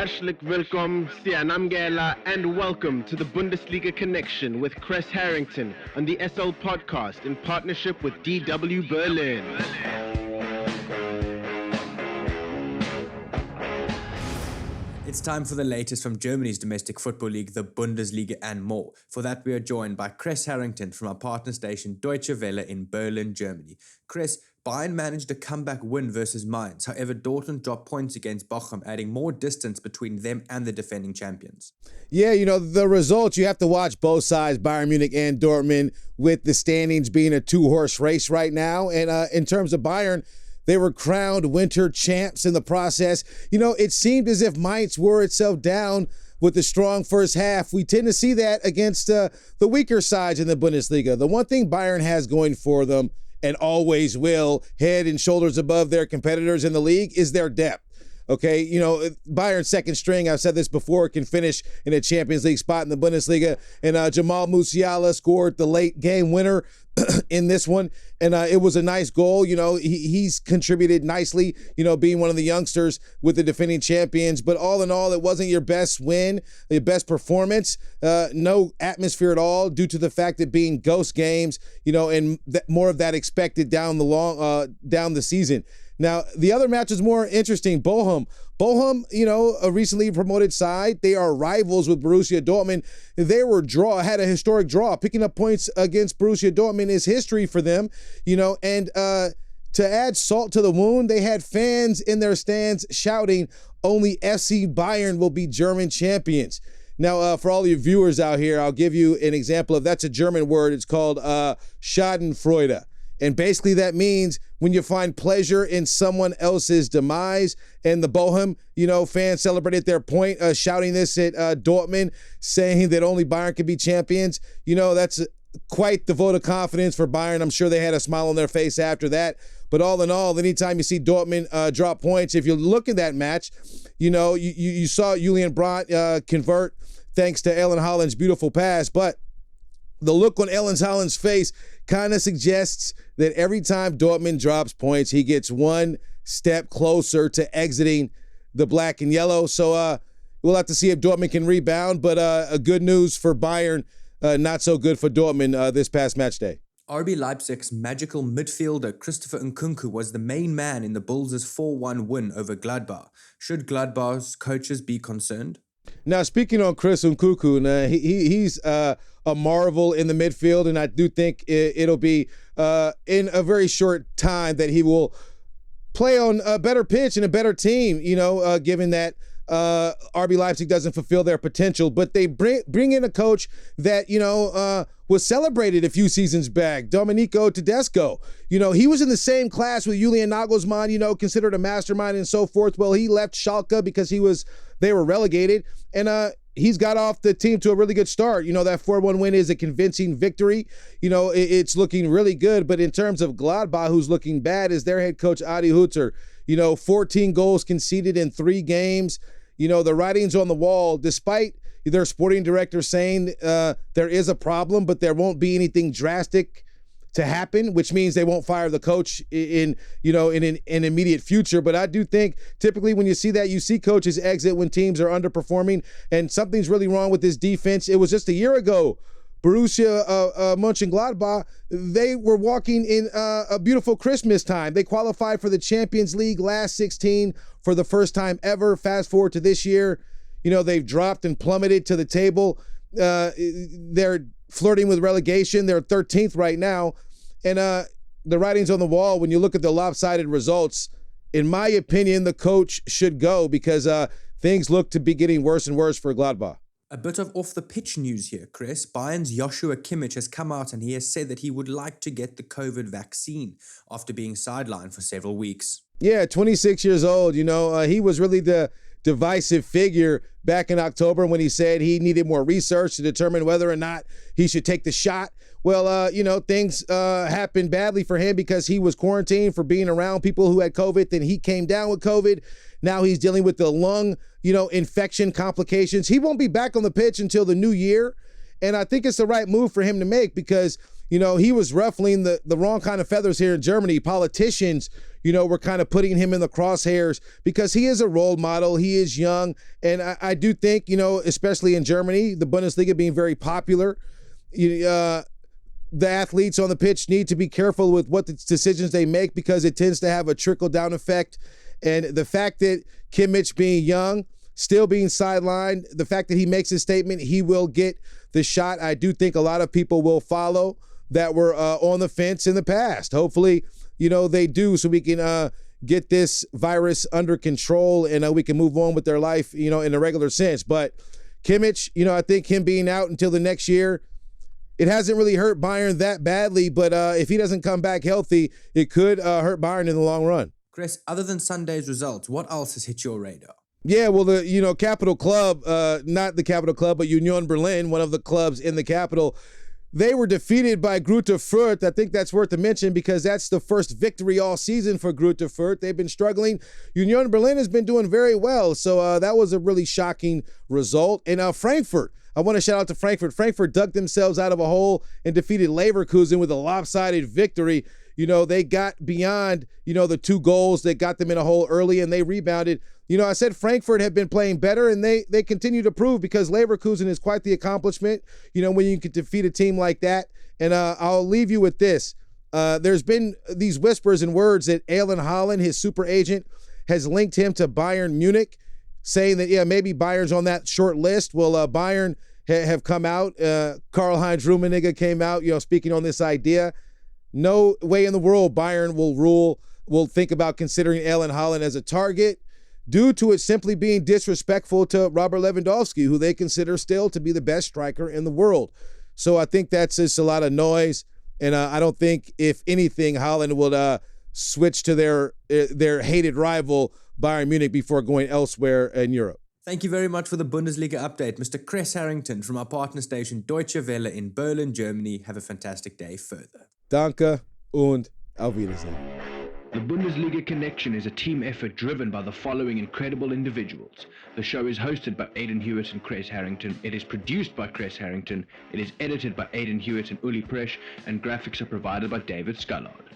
Herzlich willkommen, Sianamgela, and welcome to the Bundesliga Connection with Chris Harrington on the SL Podcast in partnership with DW Berlin. It's time for the latest from Germany's domestic football league, the Bundesliga, and more. For that, we are joined by Chris Harrington from our partner station Deutsche Welle in Berlin, Germany. Chris, Bayern managed a comeback win versus Mainz. However, Dortmund dropped points against Bochum, adding more distance between them and the defending champions. Yeah, the results, you have to watch both sides, Bayern Munich and Dortmund, with the standings being a two-horse race right now. And in terms of Bayern, they were crowned winter champs in the process. It seemed as if Mainz wore itself down with a strong first half. We tend to see that against the weaker sides in the Bundesliga. The one thing Bayern has going for them, and always will, head and shoulders above their competitors in the league, is their depth. Okay, Bayern's second string, I've said this before, can finish in a Champions League spot in the Bundesliga. And Jamal Musiala scored the late game winner in this one. And it was a nice goal. He's contributed nicely, being one of the youngsters with the defending champions. But all in all, it wasn't your best win, your best performance. No atmosphere at all due to the fact that being ghost games, and more of that expected down the season. Now, the other match is more interesting. Bochum, a recently promoted side. They are rivals with Borussia Dortmund. They had a historic draw. Picking up points against Borussia Dortmund is history for them, and to add salt to the wound, they had fans in their stands shouting, only FC Bayern will be German champions. Now, for all you viewers out here, I'll give you an example of that's a German word. It's called Schadenfreude. And basically that means when you find pleasure in someone else's demise. And the Bochum, fans celebrated their point, shouting this at Dortmund, saying that only Bayern can be champions. That's quite the vote of confidence for Bayern. I'm sure they had a smile on their face after that. But all in all, anytime you see Dortmund drop points, if you look at that match, you saw Julian Brandt convert thanks to Erling Haaland's beautiful pass. But the look on Erling Haaland's face kind of suggests that every time Dortmund drops points, he gets one step closer to exiting the black and yellow. So we'll have to see if Dortmund can rebound. But a good news for Bayern, not so good for Dortmund this past match day. RB Leipzig's magical midfielder Christopher Nkunku was the main man in the Bulls' 4-1 win over Gladbach. Should Gladbach's coaches be concerned? Now, speaking on Chris Nkunku, he's a marvel in the midfield, and I do think it'll be in a very short time that he will play on a better pitch and a better team, given that RB Leipzig doesn't fulfill their potential. But they bring in a coach that, was celebrated a few seasons back, Domenico Tedesco. He was in the same class with Julian Nagelsmann, considered a mastermind and so forth. Well, he left Schalke because they were relegated, and he's got off the team to a really good start. That 4-1 win is a convincing victory. It's looking really good. But in terms of Gladbach, who's looking bad, is their head coach Adi Hütter. 14 goals conceded in 3 games. The writing's on the wall, despite their sporting director saying there is a problem, but there won't be anything drastic to happen, which means they won't fire the coach in an immediate future. But I do think typically when you see that, you see coaches exit when teams are underperforming, and something's really wrong with this defense. It was just a year ago, Borussia Mönchengladbach, they were walking in a beautiful Christmas time. They qualified for the Champions League last 16 for the first time ever. Fast forward to this year, they've dropped and plummeted to the table. They're flirting with relegation. They're 13th right now. And the writing's on the wall when you look at the lopsided results. In my opinion, the coach should go because things look to be getting worse and worse for Gladbach. A bit of off-the-pitch news here, Chris. Bayern's Joshua Kimmich has come out and he has said that he would like to get the COVID vaccine after being sidelined for several weeks. Yeah, 26 years old. He was really the divisive figure back in October when he said he needed more research to determine whether or not he should take the shot. Well, things happened badly for him because he was quarantined for being around people who had COVID. Then he came down with COVID. Now he's dealing with the lung, infection complications. He won't be back on the pitch until the new year. And I think it's the right move for him to make because, he was ruffling the wrong kind of feathers here in Germany. Politicians, we're kind of putting him in the crosshairs because he is a role model. He is young. And I do think, especially in Germany, the Bundesliga being very popular, the athletes on the pitch need to be careful with what the decisions they make because it tends to have a trickle-down effect. And the fact that Kimmich being young, still being sidelined, the fact that he makes a statement, he will get the shot. I do think a lot of people will follow that were on the fence in the past. Hopefully, they do so we can get this virus under control and we can move on with their life, in a regular sense. But Kimmich, I think him being out until the next year, it hasn't really hurt Bayern that badly, but if he doesn't come back healthy, it could hurt Bayern in the long run. Chris, other than Sunday's results, what else has hit your radar? Yeah, well, the capital club, not the capital club, but Union Berlin, one of the clubs in the capital, they were defeated by Greuther Fürth. I think that's worth a mention because that's the first victory all season for Greuther Fürth. They've been struggling. Union Berlin has been doing very well, so that was a really shocking result. And Frankfurt, I want to shout out to Frankfurt. Frankfurt dug themselves out of a hole and defeated Leverkusen with a lopsided victory. They got beyond, the 2 goals that got them in a hole early and they rebounded. I said Frankfurt have been playing better and they continue to prove because Leverkusen is quite the accomplishment, when you can defeat a team like that. And I'll leave you with this. There's been these whispers and words that Erling Haaland, his super agent, has linked him to Bayern Munich, saying that, maybe Bayern's on that short list. Well, Bayern have come out. Karl-Heinz Rummenigge came out, speaking on this idea. No way in the world Bayern will think about considering Erling Haaland as a target due to it simply being disrespectful to Robert Lewandowski, who they consider still to be the best striker in the world. So I think that's just a lot of noise, and I don't think, if anything, Haaland will switch to their hated rival Bayern Munich before going elsewhere in Europe. Thank you very much for the Bundesliga update, Mr. Chris Harrington from our partner station Deutsche Welle in Berlin, Germany. Have a fantastic day further. Danke und auf Wiedersehen. The Bundesliga Connection is a team effort driven by the following incredible individuals. The show is hosted by Aidan Hewitt and Chris Harrington. It is produced by Chris Harrington. It is edited by Aidan Hewitt and Uli Presch, and graphics are provided by David Scullard.